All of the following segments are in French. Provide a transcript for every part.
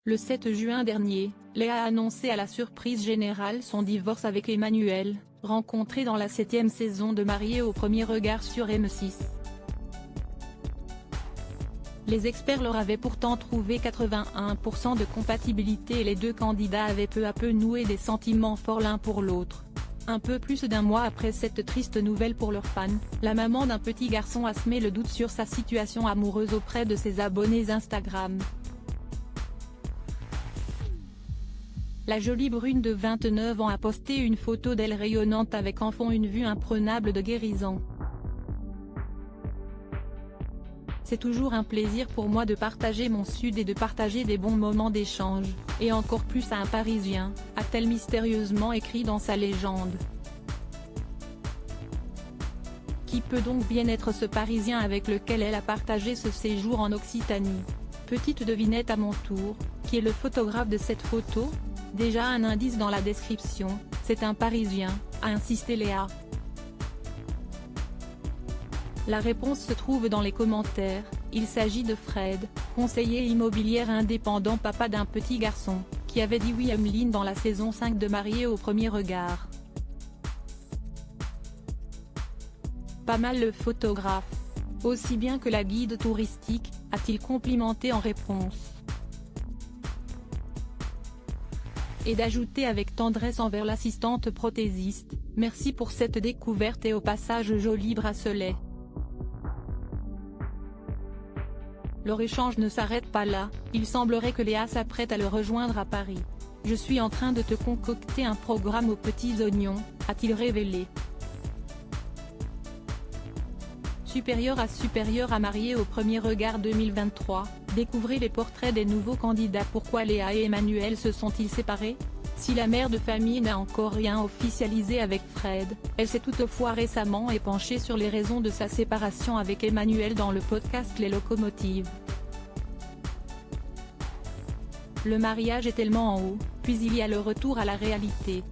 Le 7 juin dernier, Léa a annoncé à la surprise générale son divorce avec Emmanuel, rencontré dans la 7e saison de Mariés au premier regard sur M6. Les experts leur avaient pourtant trouvé 81% de compatibilité et les deux candidats avaient peu à peu noué des sentiments forts l'un pour l'autre. Un peu plus d'un mois après cette triste nouvelle pour leurs fans, la maman d'un petit garçon a semé le doute sur sa situation amoureuse auprès de ses abonnés Instagram. La jolie brune de 29 ans a posté une photo d'elle rayonnante avec en fond une vue imprenable de guérison. C'est toujours un plaisir pour moi de partager mon sud et de partager des bons moments d'échange, et encore plus à un Parisien, a-t-elle mystérieusement écrit dans sa légende. Qui peut donc bien être ce Parisien avec lequel elle a partagé ce séjour en Occitanie? Petite devinette à mon tour, qui est le photographe de cette photo? Déjà un indice dans la description, c'est un Parisien, a insisté Léa. La réponse se trouve dans les commentaires, il s'agit de Fred, conseiller immobilier indépendant papa d'un petit garçon, qui avait dit oui à Emeline dans la saison 5 de Mariés au premier regard. Pas mal le photographe. Aussi bien que la guide touristique, a-t-il complimenté en réponse. Et d'ajouter avec tendresse envers l'assistante prothésiste, merci pour cette découverte et au passage joli bracelet. Leur échange ne s'arrête pas là, il semblerait que Léa s'apprête à le rejoindre à Paris. Je suis en train de te concocter un programme aux petits oignons, a-t-il révélé. Supérieur à Mariés au premier regard 2023, découvrez les portraits des nouveaux candidats. Pourquoi Léa et Emmanuel se sont-ils séparés? Si la mère de famille n'a encore rien officialisé avec Fred, elle s'est toutefois récemment penchée sur les raisons de sa séparation avec Emmanuel dans le podcast Les Locomotives. Le mariage est tellement en haut, puis il y a le retour à la réalité.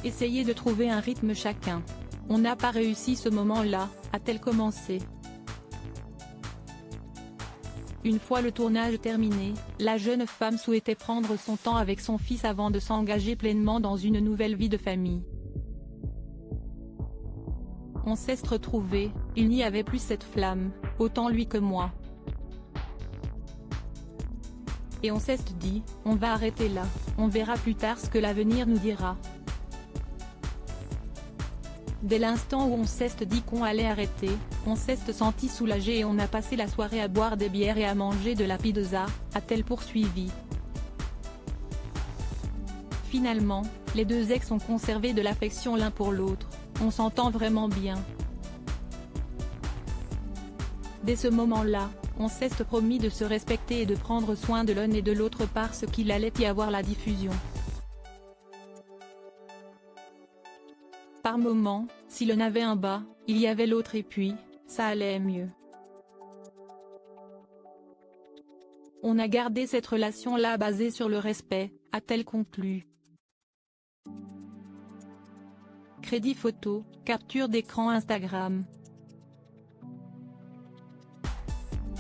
Essayez de trouver un rythme chacun. On n'a pas réussi ce moment-là, a-t-elle commencé. Une fois le tournage terminé, la jeune femme souhaitait prendre son temps avec son fils avant de s'engager pleinement dans une nouvelle vie de famille. On s'est retrouvés, il n'y avait plus cette flamme, autant lui que moi. Et on s'est dit, on va arrêter là, on verra plus tard ce que l'avenir nous dira. Dès l'instant où on s'est dit qu'on allait arrêter, on s'est senti soulagé et on a passé la soirée à boire des bières et à manger de la pizza, a-t-elle poursuivi. Finalement, les deux ex ont conservé de l'affection l'un pour l'autre, on s'entend vraiment bien. Dès ce moment-là, on s'est promis de se respecter et de prendre soin de l'un et de l'autre parce qu'il allait y avoir la diffusion. Par moments, si l'un avait un bas, il y avait l'autre et puis, ça allait mieux. On a gardé cette relation-là basée sur le respect, a-t-elle conclu. Crédit photo, capture d'écran Instagram.